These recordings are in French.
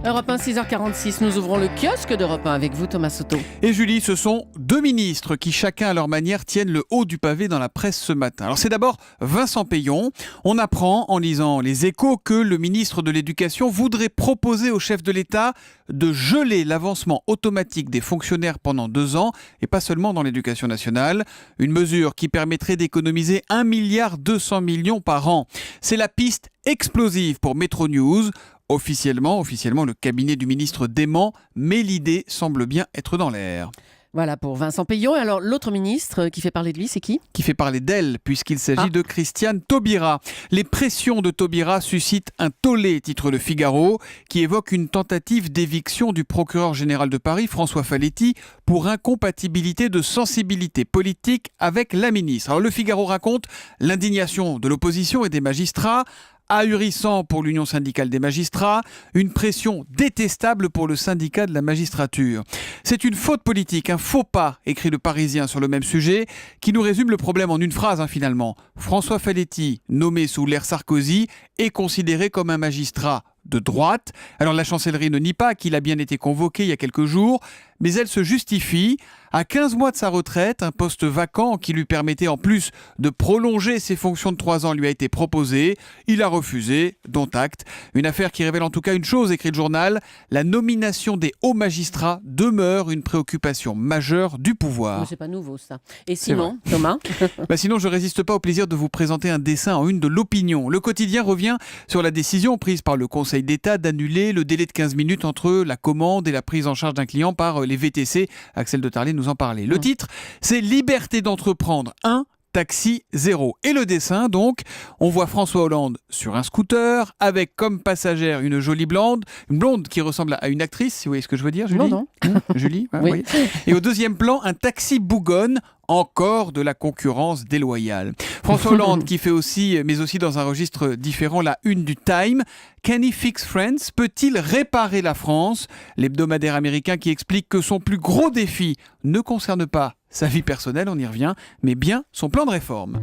Europe 1, 6h46, nous ouvrons le kiosque d'Europe 1 avec vous, Thomas Soto. Et Julie, ce sont deux ministres qui, chacun à leur manière, tiennent le haut du pavé dans la presse ce matin. Alors c'est d'abord Vincent Peillon. On apprend, en lisant Les Échos, que le ministre de l'Éducation voudrait proposer au chef de l'État de geler l'avancement automatique des fonctionnaires pendant 2 ans, et pas seulement dans l'éducation nationale. Une mesure qui permettrait d'économiser 1,2 milliard par an. C'est la piste explosive pour Metro News. Officiellement, le cabinet du ministre dément, mais l'idée semble bien être dans l'air. Voilà pour Vincent Peillon. Et alors l'autre ministre qui fait parler de lui, c'est qui ? Qui fait parler d'elle, puisqu'il s'agit de Christiane Taubira. Les pressions de Taubira suscitent un tollé, titre Le Figaro, qui évoque une tentative d'éviction du procureur général de Paris, François Faletti, pour incompatibilité de sensibilité politique avec la ministre. Alors Le Figaro raconte l'indignation de l'opposition et des magistrats, ahurissant pour l'Union syndicale des magistrats, une pression détestable pour le syndicat de la magistrature. C'est une faute politique, un faux pas, écrit Le Parisien sur le même sujet, qui nous résume le problème en une phrase finalement. François Faletti, nommé sous l'ère Sarkozy, est considéré comme un magistrat de droite. Alors la chancellerie ne nie pas qu'il a bien été convoqué il y a quelques jours, mais elle se justifie. À 15 mois de sa retraite, un poste vacant qui lui permettait en plus de prolonger ses fonctions de 3 ans lui a été proposé. Il a refusé, dont acte. Une affaire qui révèle en tout cas une chose, écrit le journal, la nomination des hauts magistrats demeure une préoccupation majeure du pouvoir. Mais c'est pas nouveau ça. Et sinon, Thomas Sinon, je résiste pas au plaisir de vous présenter un dessin en une de l'Opinion. Le quotidien revient sur la décision prise par le Conseil d'État d'annuler le délai de 15 minutes entre la commande et la prise en charge d'un client par les VTC. Axel de Tarlet nous en parlait. Le titre, c'est Liberté d'entreprendre 1, taxi 0. Et le dessin, donc, on voit François Hollande sur un scooter avec comme passagère une jolie blonde, qui ressemble à une actrice, si vous voyez ce que je veux dire, Julie. Non. Julie, Oui. oui. Et au deuxième plan, un taxi bougonne, encore de la concurrence déloyale. François Hollande qui fait aussi, mais aussi dans un registre différent, la une du Time. Can he fix France? Peut-il réparer la France? L'hebdomadaire américain qui explique que son plus gros défi ne concerne pas sa vie personnelle, on y revient, mais bien son plan de réforme.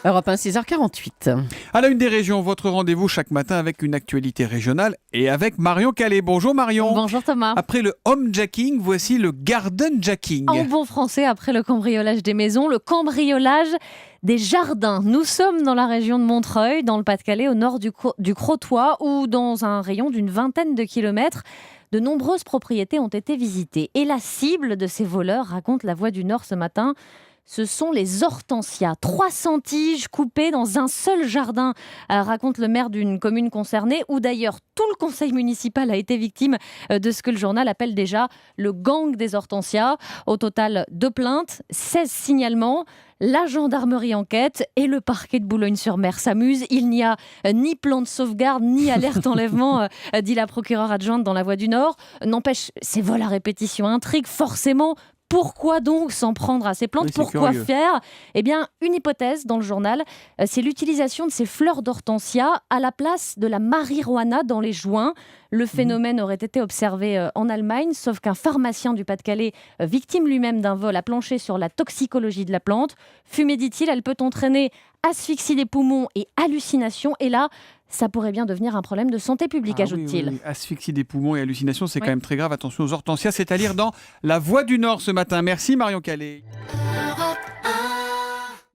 Europe 1, 6h48. À la une des régions, votre rendez-vous chaque matin avec une actualité régionale et avec Marion Calais. Bonjour Marion. Bonjour Thomas. Après le homejacking, voici le gardenjacking. En bon français, après le cambriolage des maisons, le cambriolage des jardins. Nous sommes dans la région de Montreuil, dans le Pas-de-Calais, au nord du Crotoy, où dans un rayon d'une vingtaine de kilomètres, de nombreuses propriétés ont été visitées. Et la cible de ces voleurs, raconte La Voix du Nord ce matin, ce sont les hortensias. 300 tiges coupées dans un seul jardin, raconte le maire d'une commune concernée, où d'ailleurs tout le conseil municipal a été victime de ce que le journal appelle déjà le gang des hortensias. Au total, 2 plaintes, 16 signalements. La gendarmerie enquête et le parquet de Boulogne-sur-Mer s'amuse. Il n'y a ni plan de sauvegarde, ni alerte enlèvement, dit la procureure adjointe dans La Voix du Nord. N'empêche, ces vols à répétition intriguent forcément. Pourquoi donc s'en prendre à ces plantes? Oui, pourquoi curieux. faire? Eh bien, une hypothèse dans le journal, c'est l'utilisation de ces fleurs d'hortensia à la place de la marijuana dans les joints. Le phénomène aurait été observé en Allemagne, sauf qu'un pharmacien du Pas-de-Calais, victime lui-même d'un vol, a planché sur la toxicologie de la plante. Fumée, dit-il, elle peut entraîner asphyxie des poumons et hallucinations. Et là, ça pourrait bien devenir un problème de santé publique, ajoute-t-il. Oui. Asphyxie des poumons et hallucinations, c'est Oui. quand même très grave. Attention aux hortensias, c'est à lire dans La Voix du Nord ce matin. Merci Marion Calais.